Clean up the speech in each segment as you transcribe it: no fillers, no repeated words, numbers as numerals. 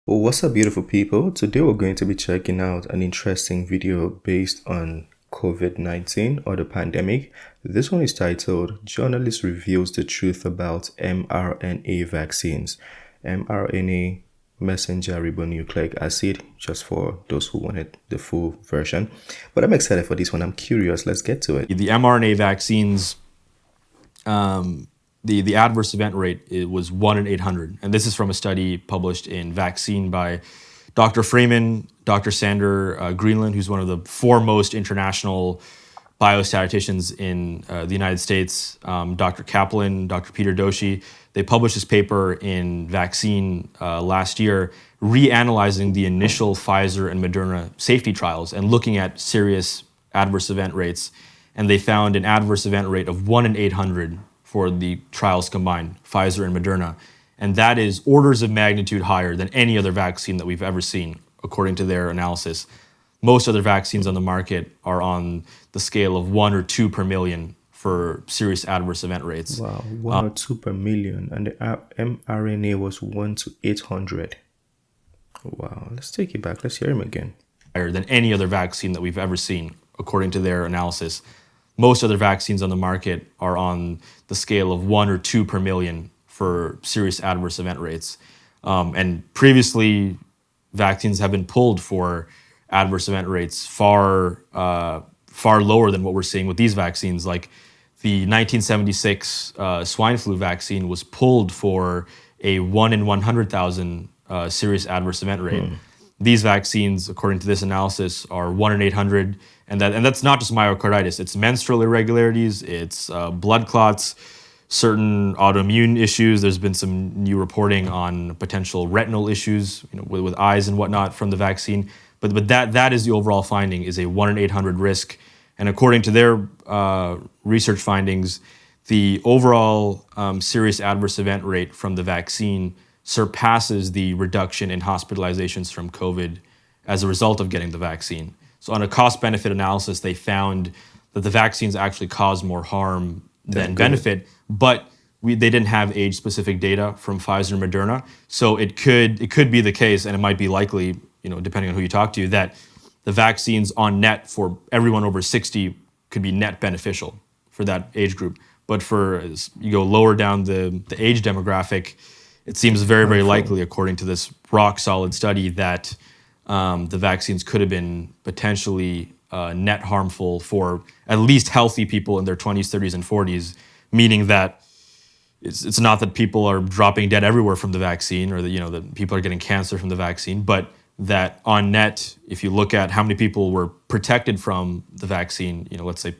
Well, what's up, beautiful people? Today we're going to be checking out an interesting video based on COVID-19 or the pandemic. This one is titled Journalist Reveals the Truth About mRNA Vaccines. mRNA, messenger ribonucleic acid, just for those who wanted the full version. But I'm excited for this one. I'm curious. Let's get to it. The mRNA vaccines, the adverse event rate was 1 in 800. And this is from a study published in Vaccine by Dr. Freeman, Dr. Sander Greenland, who's one of the foremost international biostatisticians in the United States, Dr. Kaplan, Dr. Peter Doshi. They published this paper in Vaccine last year, reanalyzing the initial Pfizer and Moderna safety trials and looking at serious adverse event rates. And they found an adverse event rate of 1 in 800 for the trials combined, Pfizer and Moderna. And that is orders of magnitude higher than any other vaccine that we've ever seen, according to their analysis. Most other vaccines on the market are on the scale of 1 or 2 per million for serious adverse event rates. Wow, 1 or 2 per million. And the mRNA was 1 to 800. Wow, let's take it back. Let's hear him again. Higher than any other vaccine that we've ever seen, according to their analysis. Most other vaccines on the market are on the scale of 1 or 2 per million for serious adverse event rates. And previously, vaccines have been pulled for adverse event rates far lower than what we're seeing with these vaccines. Like the 1976 swine flu vaccine was pulled for a 1 in 100,000 serious adverse event rate. These vaccines, according to this analysis, are 1 in 800, and that's not just myocarditis. It's menstrual irregularities, it's blood clots, certain autoimmune issues. There's been some new reporting on potential retinal issues, with eyes and whatnot from the vaccine. But that is the overall finding, is a 1 in 800 risk. And according to their research findings, the overall serious adverse event rate from the vaccine surpasses the reduction in hospitalizations from COVID as a result of getting the vaccine. So on a cost-benefit analysis, they found that the vaccines actually cause more harm than benefit, but they didn't have age-specific data from Pfizer and Moderna. So it could be the case, and it might be likely, depending on who you talk to, that the vaccines on net for everyone over 60 could be net beneficial for that age group. But for as you go lower down the age demographic, it seems very, very likely, according to this rock-solid study, that the vaccines could have been potentially net harmful for at least healthy people in their 20s, 30s, and 40s, meaning that it's not that people are dropping dead everywhere from the vaccine, or that people are getting cancer from the vaccine, but that on net, if you look at how many people were protected from the vaccine, let's say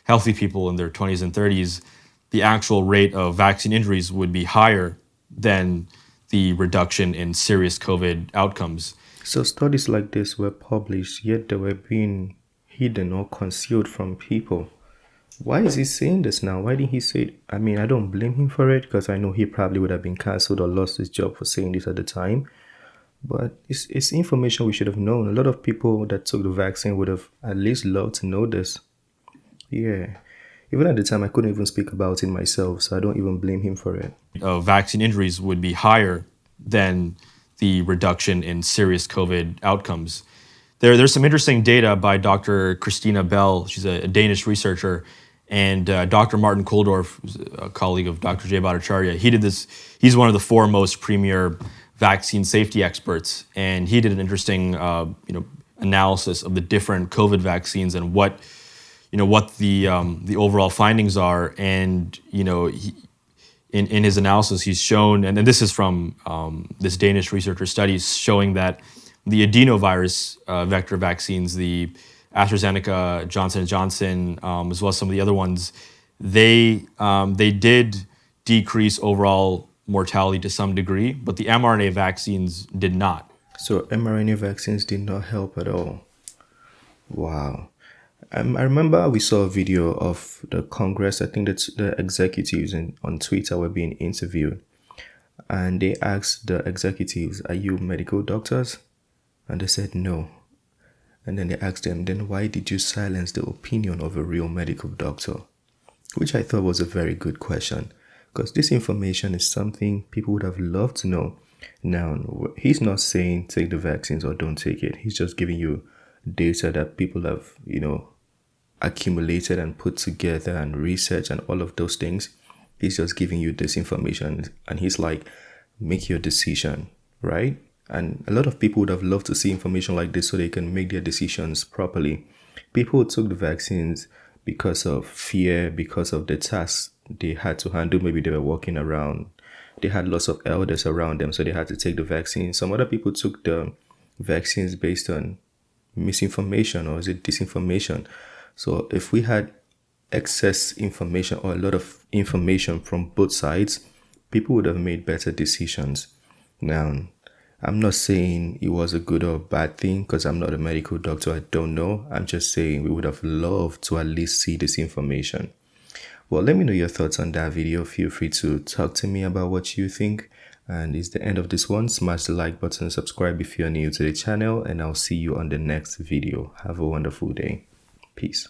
healthy people in their 20s and 30s, the actual rate of vaccine injuries would be higher than the reduction in serious COVID outcomes. So studies like this were published, yet they were being hidden or concealed from people. Why is he saying this now? Why didn't he say it? I mean, I don't blame him for it, because I know he probably would have been cancelled or lost his job for saying this at the time. But it's information we should have known. A lot of people that took the vaccine would have at least loved to know this. Yeah. Even at the time, I couldn't even speak about it myself, so I don't even blame him for it. Vaccine injuries would be higher than the reduction in serious COVID outcomes. There's some interesting data by Dr. Christina Bell. She's a Danish researcher, and Dr. Martin Kulldorff, who's a colleague of Dr. Jay Bhattacharya. He's one of the foremost premier vaccine safety experts, and he did an interesting analysis of the different COVID vaccines and what the overall findings are. And in his analysis, he's shown, and this is from this Danish researcher studies, showing that the adenovirus vector vaccines, the AstraZeneca, Johnson & Johnson, as well as some of the other ones, they did decrease overall mortality to some degree, but the mRNA vaccines did not. So mRNA vaccines did not help at all. Wow. I remember we saw a video of the Congress. I think that's the executives on Twitter were being interviewed. And they asked the executives, "Are you medical doctors?" And they said no. And then they asked them, "Then why did you silence the opinion of a real medical doctor?" Which I thought was a very good question, because this information is something people would have loved to know. Now, he's not saying take the vaccines or don't take it. He's just giving you data that people have, accumulated and put together and research and all of those things. He's just giving you this information and he's like, make your decision, right? And a lot of people would have loved to see information like this so they can make their decisions properly. People who took the vaccines because of fear, because of the tasks they had to handle. Maybe they were walking around, they had lots of elders around them, so they had to take the vaccine. Some other people took the vaccines based on misinformation, or is it disinformation? So if we had excess information or a lot of information from both sides, people would have made better decisions. Now, I'm not saying it was a good or bad thing because I'm not a medical doctor. I don't know. I'm just saying we would have loved to at least see this information. Well, let me know your thoughts on that video. Feel free to talk to me about what you think. And it's the end of this one. Smash the like button, subscribe if you're new to the channel, and I'll see you on the next video. Have a wonderful day. Peace.